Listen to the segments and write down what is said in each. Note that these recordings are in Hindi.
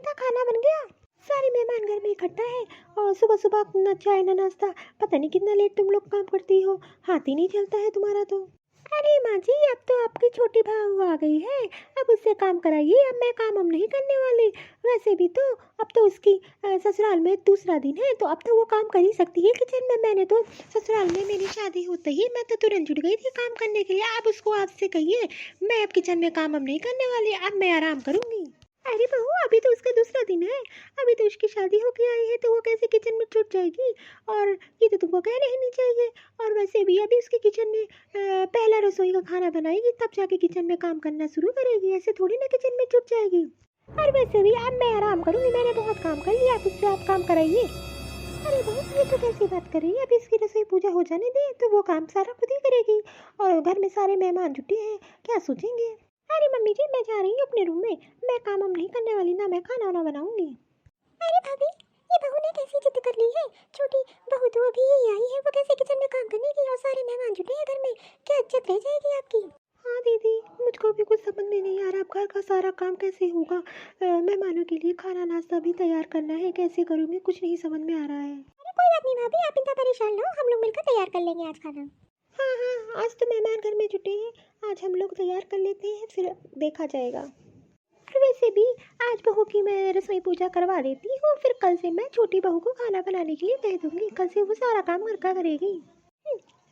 अमिता खाना बन गया? सारे मेहमान घर में इकट्ठा है और सुबह सुबह ना चाय ना नाश्ता। पता नहीं कितना लेट तुम लोग काम करती हो, हाथ ही नहीं चलता है तुम्हारा तो। अरे माँ जी, अब तो आपकी छोटी बहू आ गई है, अब उससे काम कराइए। अब मैं काम हम नहीं करने वाली। वैसे भी तो अब तो उसकी ससुराल में दूसरा दिन है, तो अब तो वो काम कर ही सकती है किचन में। मैंने तो ससुराल में मेरी शादी होते ही मैं तो तुरंत जुट गई थी काम करने के लिए। अब उसको आपसे कहिए मैं अब किचन में काम हम नहीं करने वाली, अब मैं आराम करूँगी। अरे बहू, अभी तो उसका दूसरा दिन है, अभी तो उसकी शादी होके आई है, तो वो कैसे किचन में छूट जाएगी? और ये तो तुमको कहना ही नहीं चाहिए। और वैसे भी अभी उसके किचन में पहला रसोई का खाना बनाएगी, तब जाके किचन में काम करना शुरू करेगी। ऐसे थोड़ी ना किचन में छूट जाएगी। और वैसे भी अब मैं आराम करूँगी, मैंने बहुत काम कर लिया, अब उससे आप काम कराइए। अरे बहू, ये तो कैसी बात कर रही है? अभी इसकी रसोई पूजा हो जाने दे, तो वो काम सारा खुद ही करेगी। और घर में सारे मेहमान जुटे हैं, क्या सोचेंगे? अरे मम्मी जी, मैं जा रही हूँ अपने रूम में, मैं काम हम नहीं करने वाली, ना मैं खाना वाना बनाऊंगी। अरे भाभी, ये बहू ने कैसी जिद कर ली है? छोटी बहू तो अभी ही आई है, वो कैसे किचन में काम करने की? और सारे मेहमान जुटे हैं घर में, क्या इज्जत रह जाएगी आपकी? हाँ दीदी, मुझको भी कुछ समझ में नहीं आ रहा, अब घर का सारा काम कैसे होगा? मेहमानों के लिए खाना नाश्ता भी तैयार करना है, कैसे करूँगी? कुछ नहीं समझ में आ रहा है। अरे कोई बात नहीं भाभी, आप इतना परेशान ना हो, हम लोग मिलकर तैयार कर लेंगे आज खाना। हाँ हाँ, आज तो मेहमान घर में जुटे हैं, आज हम लोग तैयार कर लेते हैं, फिर देखा जाएगा। और वैसे भी आज बहू की मैं रसोई पूजा करवा देती हूँ, फिर कल से मैं छोटी बहू को खाना बनाने के लिए कह दूँगी। कल से वो सारा काम घर का करेगी।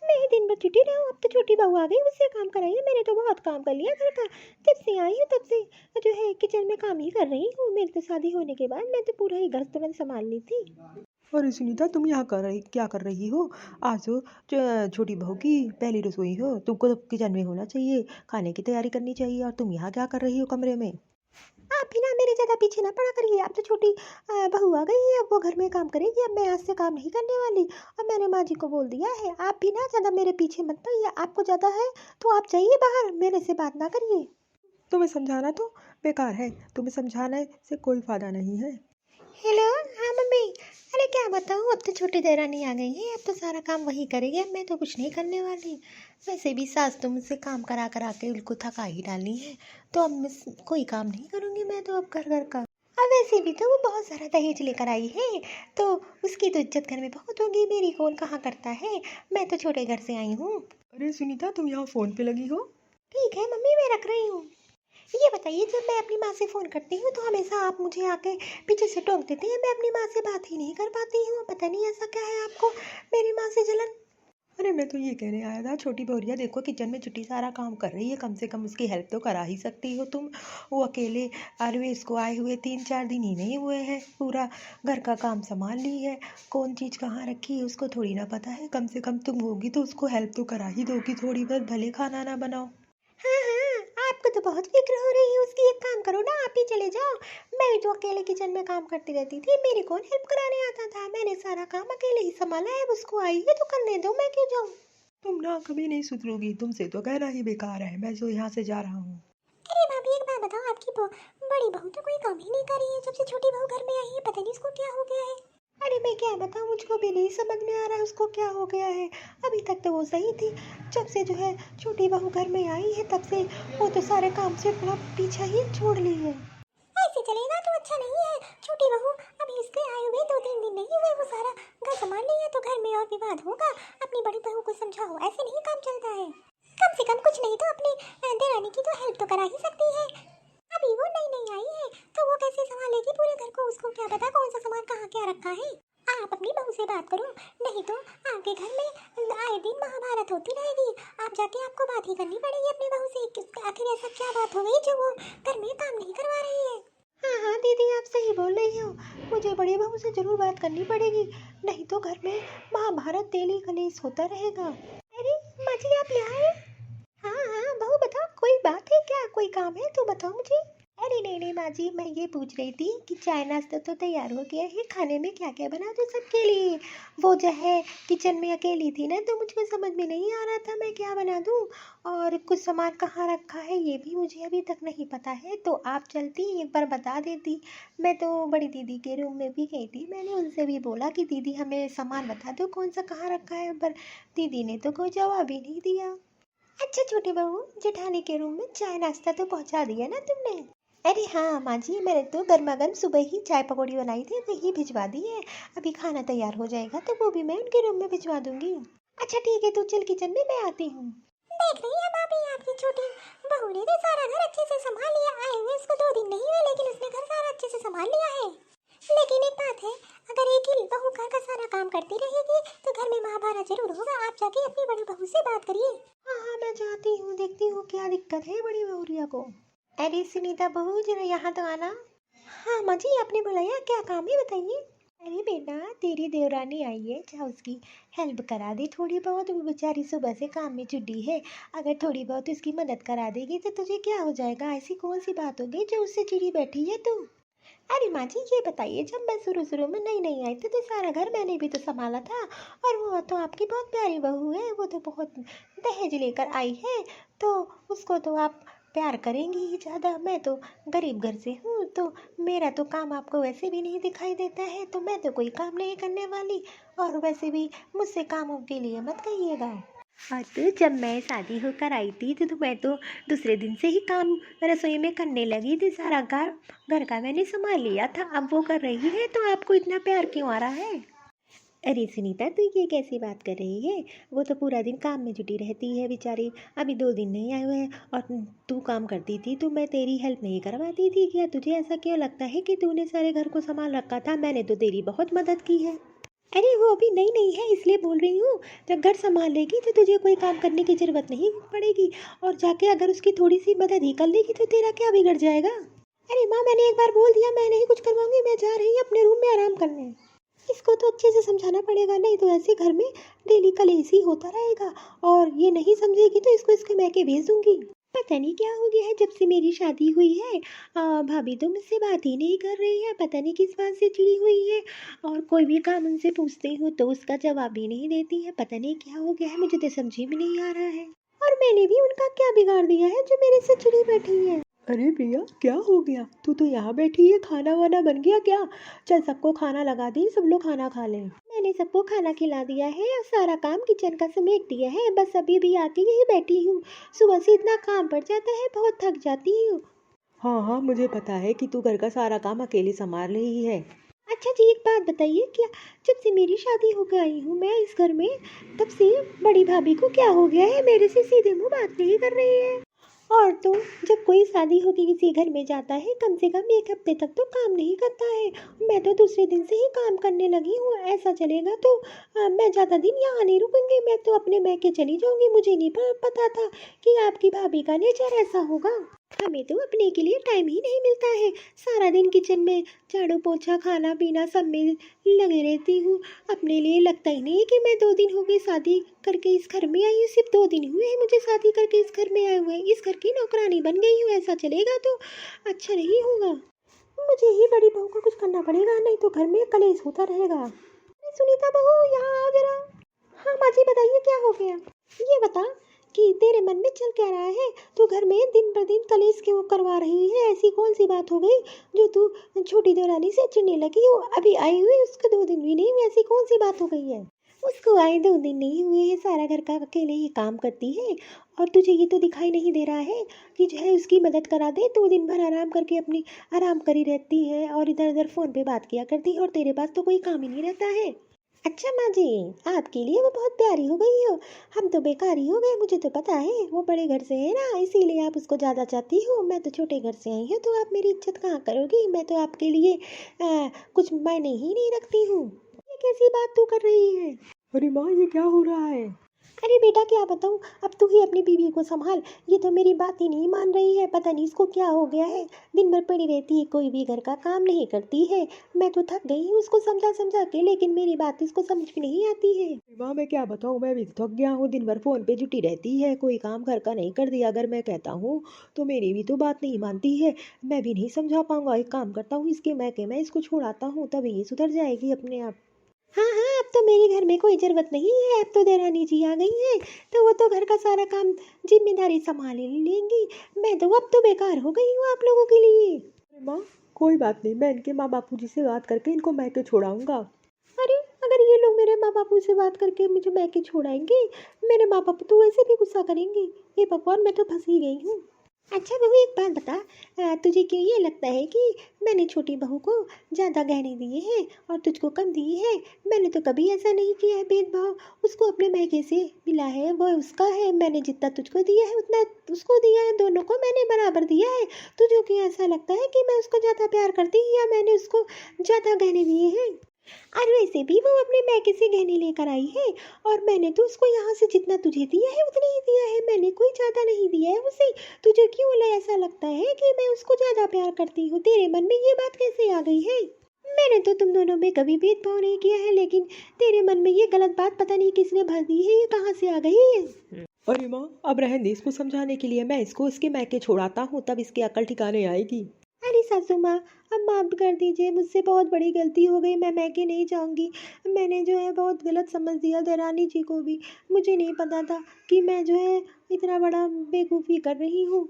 मैं ही दिन भर छुट्टी रहूँ, अब तो छोटी बहू आ गई, उससे काम कराइए। मैंने तो बहुत काम कर लिया घर का, जब से आई हूँ तब से जो है किचन में काम ही कर रही हूँ। मेरी तो शादी होने के बाद मैं तो पूरा ही घर तुरंत संभाल ली थी। अरे सुनीता, तुम यहाँ क्या कर रही हो? आज तो छोटी बहू की पहली रसोई हो, तुमको तो किचन में होना चाहिए, खाने की तैयारी करनी चाहिए। और तुम यहाँ क्या कर रही हो कमरे में? आप भी ना मेरे ज़्यादा पीछे ना पड़ा करिए। अब तो छोटी बहू आ गई है, अब वो घर में काम करेगी, अब मैं आज से काम नहीं करने वाली। और मैंने माँ जी को बोल दिया है, आप भी ना ज़्यादा मेरे पीछे मत पड़िए। आपको ज़्यादा है तो आप जाइए बाहर, मेरे से बात ना करिए। तुम्हें समझाना तो बेकार है, तुम्हें समझाने से कोई फायदा नहीं है। हेलो। हाँ मम्मी। अरे क्या बताऊँ, अब तो छोटी देरानी आ गई है, अब तो सारा काम वही करेगी, अब मैं तो कुछ नहीं करने वाली। वैसे भी सास तो मुझसे काम करा करा के उनको थका ही डाली है, तो अब मैं कोई काम नहीं करूँगी मैं तो अब घर घर का। और वैसे भी तो वो बहुत सारा दहेज लेकर आई है, तो उसकी तो इज्जत घर में बहुत होगी, मेरी कौन कहाँ करता है। मैं तो छोटे घर से आई हूँ। अरे सुनीता, तुम यहाँ फोन पे लगी हो? ठीक है मम्मी, मैं रख रही हूँ। ये बताइए, जब मैं अपनी माँ से फ़ोन करती हूँ तो हमेशा आप मुझे आके पीछे से टोक देते हैं, मैं अपनी माँ से बात ही नहीं कर पाती हूँ। पता नहीं ऐसा क्या है आपको मेरी माँ से जलन? अरे मैं तो ये कहने आया था, छोटी बहुरिया देखो किचन में छुट्टी सारा काम कर रही है, कम से कम उसकी हेल्प तो करा ही सकती हो तुम। वो अकेले अरे इसको आए हुए 3-4 दिन ही नहीं हुए हैं, पूरा घर का काम संभाल ली है। कौन चीज़ कहाँ रखी है उसको थोड़ी ना पता है, कम से कम तुम होगी तो उसको हेल्प तो करा ही दोगी थोड़ी बहुत, भले खाना ना बनाओ। हाँ हाँ, आपको तो बहुत फिक्र हो रही है उसकी। एक काम करो ना, आप ही चले जाओ। मैं भी तो अकेले किचन में काम करती रहती थी, मेरे कौन हेल्प कराने आता था? मैंने सारा काम अकेले ही संभाला है, अब उसको आई है तो करने दो, मैं क्यों जाऊँ? तुम ना कभी नहीं सुधरोगी, तुमसे तो कहना ही बेकार है, मैं तो यहाँ से जा रहा हूँ। अरे भाभी, एक बात बताओ, आपकी बड़ी बहू तो कोई काम ही नहीं कर रही है, जब से छोटी बहू घर में आई है, पता नहीं उसको क्या हो गया है। अरे मैं क्या बताऊँ, मुझको भी नहीं समझ में आ रहा है उसको क्या हो गया है। अभी तक तो वो सही थी, जब से जो है छोटी बहू घर में आई है तब से वो तो सारे काम से अपना पीछा ही छोड़ ली है। ऐसे चलेगा तो अच्छा नहीं है। छोटी बहू अभी इसके आए हुए 2-3 दिन नहीं हुए, वो सारा घर संभाल ली है, तो घर में और विवाद होगा। अपनी बड़ी बहू को समझाओ, ऐसे नहीं काम चलता है। कम से कम कुछ नहीं तो अपनी देरानी की तो हेल्प तो करा ही सकती है। अभी वो नई नई आई है, तो वो कैसे संभालेगी पूरे घर को? उसको क्या पता कौन सा सामान कहाँ क्या रखा है। आप अपनी बहू से बात करो, नहीं तो आपके घर में आए दिन महाभारत होती रहेगी। आप जाके आपको बात ही करनी पड़ेगी अपनी बहू से कि आखिर ऐसा क्या बात हो गई जो वो घर में काम नहीं करवा रही है। हाँ हाँ दीदी, आप सही बोल रही हो, मुझे बड़ी बहू से जरूर बात करनी पड़ेगी, नहीं तो घर में महाभारत तेली कलेश होता रहेगा। अरे माँ जी, आप यहाँ आए? हाँ हाँ बहू बताओ, कोई बात है क्या? कोई काम है तो बताओ मुझे। अरे नहीं नहीं माँ जी, मैं ये पूछ रही थी कि चाय नाश्ता तो तैयार हो गया है, खाने में क्या क्या बना दूँ सबके लिए? वो जो है किचन में अकेली थी ना, तो मुझको समझ में नहीं आ रहा था मैं क्या बना दूँ। और कुछ सामान कहाँ रखा है ये भी मुझे अभी तक नहीं पता है, तो आप चलती एक बार बता देती। मैं तो बड़ी दीदी के रूम में भी गई थी, मैंने उनसे भी बोला कि दीदी हमें सामान बता दो कौन सा कहाँ रखा है, पर दीदी ने तो कोई जवाब ही नहीं दिया। अच्छा छोटी बहू, जेठानी के रूम में चाय नाश्ता तो पहुंचा दिया ना तुमने? अरे हाँ माँ जी, मैंने तो गर्मा गर्म सुबह ही चाय पकौड़ी बनाई थी तो ये भिजवा दी है। अभी खाना तैयार हो जाएगा तो वो भी मैं उनके रूम में भिजवा दूंगी। अच्छा ठीक है, तू चल किचन में, मैं आती हूँ। देख रही है भाभी, आपकी छोटी बहू ने तो सारा घर अच्छे से संभाल लिया। आए हुए उसको 2 दिन नहीं हुए लेकिन उसने घर सारा अच्छे से संभाल लिया है। लेकिन एक बात है, अगर एक ही बहू घर का सारा काम करती रहेगी तो घर में महाभारत जरूर होगा। आप जाके अपनी बड़ी बहू से बात करिए। हाँ हाँ मैं जाती हूँ, देखती हूँ क्या दिक्कत है बड़ी बहुरिया को। अरे सुनीता बहू, जरा यहाँ तो आना। हाँ माँ जी, आपने बुलाया, क्या काम है बताइए। अरे बेटा, तेरी देवरानी आई है, जा उसकी हेल्प करा दे थोड़ी बहुत। वो बेचारी सुबह से काम में जुटी है। अगर थोड़ी बहुत उसकी मदद करा देगी तो तुझे क्या हो जाएगा। ऐसी कौन सी बात हो गई जो उससे चिड़ी बैठी है तू। अरे माँ जी ये बताइए, जब मैं शुरू शुरू में नई नई आई थी तो सारा घर मैंने भी तो संभाला था। और वो तो आपकी बहुत प्यारी बहू है, वो तो बहुत दहेज लेकर आई है, तो उसको तो आप प्यार करेंगी ही ज़्यादा। मैं तो गरीब घर से हूँ, तो मेरा तो काम आपको वैसे भी नहीं दिखाई देता है, तो मैं तो कोई काम नहीं करने वाली। और वैसे भी मुझसे कामों के लिए मत कहिएगा। और तो जब मैं शादी होकर आई थी तो मैं तो दूसरे दिन से ही काम रसोई में करने लगी थी। सारा घर घर का मैंने संभाल लिया था। अब वो कर रही है तो आपको इतना प्यार क्यों आ रहा है। अरे सुनीता, तू ये कैसी बात कर रही है। वो तो पूरा दिन काम में जुटी रहती है बेचारी। अभी 2 दिन नहीं आए हुए हैं और तू काम करती थी तो मैं तेरी हेल्प नहीं करवाती थी क्या। तुझे ऐसा क्यों लगता है कि तूने सारे घर को संभाल रखा था। मैंने तो तेरी बहुत मदद की है। अरे वो अभी नई नई है इसलिए बोल रही हूँ। जब घर संभाल लेगी तो तुझे कोई काम करने की ज़रूरत नहीं पड़ेगी। और जाके अगर उसकी थोड़ी सी मदद ही कर लेगी तो तेरा क्या बिगड़ जाएगा। अरे माँ, मैंने एक बार बोल दिया, मैं नहीं कुछ करवाऊंगी। मैं जा रही हूँ अपने रूम में आराम करने। इसको तो अच्छे से समझाना पड़ेगा, नहीं तो ऐसे घर में डेली कलेश ही होता रहेगा। और ये नहीं समझेगी तो इसको इसके मैके भेज दूंगी। पता नहीं क्या हो गया है, जब से मेरी शादी हुई है भाभी तो मुझसे बात ही नहीं कर रही है। पता नहीं किस बात से चिड़ी हुई है। और कोई भी काम उनसे पूछती हूँ तो उसका जवाब भी नहीं देती है। पता नहीं क्या हो गया है, मुझे तो समझ में नहीं आ रहा है। और मैंने भी उनका क्या बिगाड़ दिया है जो मेरे से चिड़ी बैठी है। अरे प्रिया, क्या हो गया? तू तो यहाँ बैठी है, खाना वाना बन गया क्या? चल सबको खाना लगा दी, सब लोग खाना खा लें। मैंने सबको खाना खिला दिया है और सारा काम किचन का समेट दिया है। बस अभी भी आके यही बैठी हूँ। सुबह से इतना काम पड़ जाता है, बहुत थक जाती हूँ। हाँ हाँ, मुझे पता है कि तू घर का सारा काम अकेले संभाल रही है। अच्छा जी, एक बात बताइए, क्या जब से मेरी शादी हो गई हूँ मैं इस घर में, तब से बड़ी भाभी को क्या हो गया है, मेरे से सीधे मुंह बात नहीं कर रही है। और तो जब कोई शादी होकर किसी घर में जाता है कम से कम 1 हफ्ते तक तो काम नहीं करता है। मैं तो दूसरे दिन से ही काम करने लगी हूँ। ऐसा चलेगा तो मैं ज़्यादा दिन यहाँ नहीं रुकूंगी। मैं तो अपने मैके चली जाऊंगी। मुझे नहीं पता था कि आपकी भाभी का नेचर ऐसा होगा। हमें तो अपने के लिए टाइम ही नहीं मिलता है। सारा दिन किचन में झाड़ू पोछा खाना पीना सब में लगे रहती हूँ। अपने लिए लगता ही नहीं कि मैं 2 दिन हो गए शादी करके इस घर में आई हूँ। सिर्फ 2 दिन हुए हैं मुझे शादी करके इस घर में आए हुए। इस घर की नौकरानी बन गई हूँ। ऐसा चलेगा तो अच्छा नहीं होगा। मुझे ही बड़ी बहू को कुछ करना पड़ेगा, नहीं तो घर में कलेश होता रहेगा। अरे सुनीता बहू, यहाँ आओ जरा। हाँ माँ जी बताइए, क्या हो गया। ये बता कि तेरे मन में चल क्या रहा है। तू घर में दिन पर दिन कलेश क्यों करवा रही है। ऐसी कौन सी बात हो गई जो तू छोटी देवरानी से चिढ़ने लगी हो। अभी आई हुई उसको 2 दिन भी नहीं हुए, ऐसी कौन सी बात हो गई है। उसको आए 2 दिन नहीं हुए हैं, सारा घर का अकेले ही काम करती है। और तुझे ये तो दिखाई नहीं दे रहा है कि जो है उसकी मदद करा दे। तो दिन भर आराम करके अपनी आराम करी रहती है और इधर उधर फ़ोन पे बात किया करती है और तेरे पास तो कोई काम ही नहीं रहता है। अच्छा माँ जी, आपके लिए वो बहुत प्यारी हो गई हो, हम तो बेकार ही हो गए। मुझे तो पता है वो बड़े घर से है ना, इसीलिए आप उसको ज़्यादा चाहती हो। मैं तो छोटे घर से आई हूँ, तो आप मेरी इज्जत कहाँ करोगी। मैं तो आपके लिए कुछ मायने ही नहीं रखती हूँ। ये कैसी बात तू कर रही है। अरे माँ, ये क्या हो रहा है? अरे बेटा क्या बताऊँ, अब तू ही अपनी बीवी को संभाल। ये तो मेरी बात ही नहीं मान रही है, पता नहीं इसको क्या हो गया है। दिन भर पड़ी रहती है, कोई भी घर का काम नहीं करती है। मैं तो थक गई हूँ उसको समझा समझा के, लेकिन मेरी बात इसको समझ में नहीं आती है। अरे माँ, मैं क्या बताऊँ, मैं भी थक गया हूँ। दिन भर फोन पे जुटी रहती है, कोई काम घर का नहीं कर दिया। अगर मैं कहता हूँ तो मेरी भी तो बात नहीं मानती है। मैं भी नहीं समझा पाऊंगा। एक काम करता हूँ, इसके मैं इसको छोड़ाता हूँ, तभी ये सुधर जाएगी अपने आप। हाँ हाँ, अब तो मेरे घर में कोई ज़रूरत नहीं है। अब तो देरानी जी आ गई हैं, तो वो तो घर का सारा काम जिम्मेदारी संभाल ही लेंगी। मैं तो अब तो बेकार हो गई हूँ आप लोगों के लिए। अरे माँ, कोई बात नहीं, मैं इनके माँ बापू जी से बात करके इनको मैके छोड़ाऊंगा। अरे अगर ये लोग मेरे माँ बापू से बात करके मुझे मैके छोड़ाएंगे, मेरे माँ बापू तो वैसे भी गुस्सा करेंगे। ये भगवान, मैं तो फंस ही गई हूँ। अच्छा बहू, एक बात बता, तुझे क्यों ये लगता है कि मैंने छोटी बहू को ज़्यादा गहने दिए हैं और तुझको कम दिए हैं? मैंने तो कभी ऐसा नहीं किया है भेदभाव। उसको अपने मैके से मिला है, वो उसका है। मैंने जितना तुझको दिया है उतना उसको दिया है, दोनों को मैंने बराबर दिया है। तुझे क्यों ऐसा लगता है कि मैं उसको ज़्यादा प्यार करती हूँ या मैंने उसको ज़्यादा गहने दिए हैं? और वैसे भी वो अपने मैके से गहने लेकर आई है और मैंने तो उसको यहाँ से जितना तुझे दिया है उतना ही दिया है, मैंने कोई ज़्यादा नहीं दिया है उसे। तुझे क्यों ऐसा लगता है कि मैं उसको ज़्यादा प्यार करती हूँ? तेरे मन में ये बात कैसे आ गई है? मैंने तो तुम दोनों में कभी भेदभाव नहीं किया है, लेकिन तेरे मन में ये गलत बात पता नहीं किसने भर दी है, ये कहाँ से आ गई है? अरे माँ, अब रहने दे इसको समझाने के लिए। मैं इसको इसके मैके छोड़ाता हूँ, तब इसकी अकल ठिकाने आएगी। अरे सासू माँ, अब माफ़ कर दीजिए, मुझसे बहुत बड़ी गलती हो गई। मैं मैके नहीं जाऊंगी। मैंने जो है बहुत गलत समझ दिया देरानी जी को भी। मुझे नहीं पता था कि मैं जो है इतना बड़ा बेवकूफ़ी कर रही हूँ।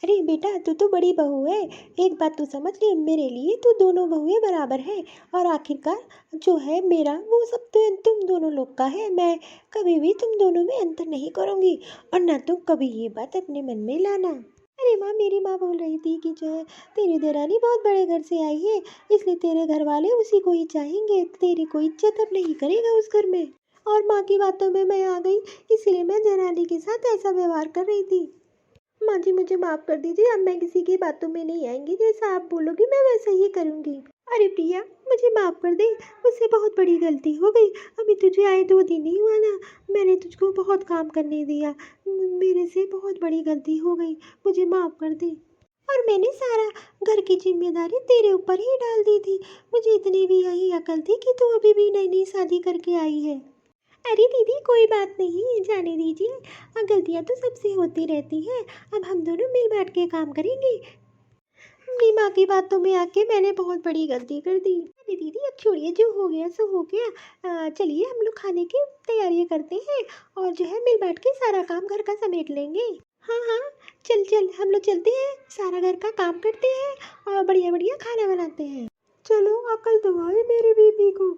अरे बेटा, तू तो बड़ी बहू है। एक बात तू समझ ले, मेरे लिए तू दोनों बहुएं बराबर है। और आखिरकार जो है मेरा वो सब तो तुम दोनों लोग का है। मैं कभी भी तुम दोनों में अंतर नहीं करूँगी और ना तुम कभी ये बात अपने मन में लाना। अरे माँ, मेरी माँ बोल रही थी कि जो है तेरी देरानी बहुत बड़े घर से आई है, इसलिए तेरे घर वाले उसी को ही चाहेंगे, तेरी कोई इज्जत अब नहीं करेगा उस घर में। और माँ की बातों में मैं आ गई, इसलिए मैं देरानी के साथ ऐसा व्यवहार कर रही थी। माँ जी, मुझे माफ़ कर दीजिए, अब मैं किसी की बातों में नहीं आएंगी। जैसा आप बोलोगी मैं वैसा ही करूँगी। अरे प्रिया, मुझे माफ़ कर दे, मुझसे बहुत बड़ी गलती हो गई। अभी तुझे आए 2 दिन ही हुआ ना, मैंने तुझको बहुत काम करने दिया। मेरे से बहुत बड़ी गलती हो गई, मुझे माफ़ कर दे। और मैंने सारा घर की जिम्मेदारी तेरे ऊपर ही डाल दी थी। मुझे इतनी भी यही अकल थी कि तू अभी भी नई नई शादी करके आई है। अरे दीदी, कोई बात नहीं, जाने दीजिए। गलतियाँ तो सबसे होती रहती हैं। अब हम दोनों मिल बांट के काम करेंगे। अपनी माँ की बातों में आके मैंने बहुत बड़ी गलती कर दी। अरे दीदी, अब छोड़िए, जो हो गया सो हो गया। चलिए हम लोग खाने की तैयारियाँ करते हैं और जो है मिल बांट के सारा काम घर का समेट लेंगे। हाँ हाँ, चल चल हम लोग चलते हैं, सारा घर का काम करते हैं और बढ़िया बढ़िया खाना बनाते हैं। चलो, अकल तो आई मेरी बीबी को।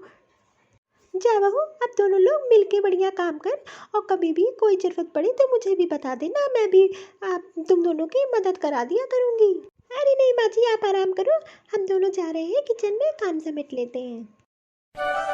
जा बहू, अब दोनों लोग मिलके बढ़िया काम कर और कभी भी कोई ज़रूरत पड़े तो मुझे भी बता देना, मैं भी आप तुम दोनों की मदद करा दिया करूँगी। अरे नहीं माँ जी, आप आराम करो, हम दोनों जा रहे हैं किचन में, काम समेट लेते हैं।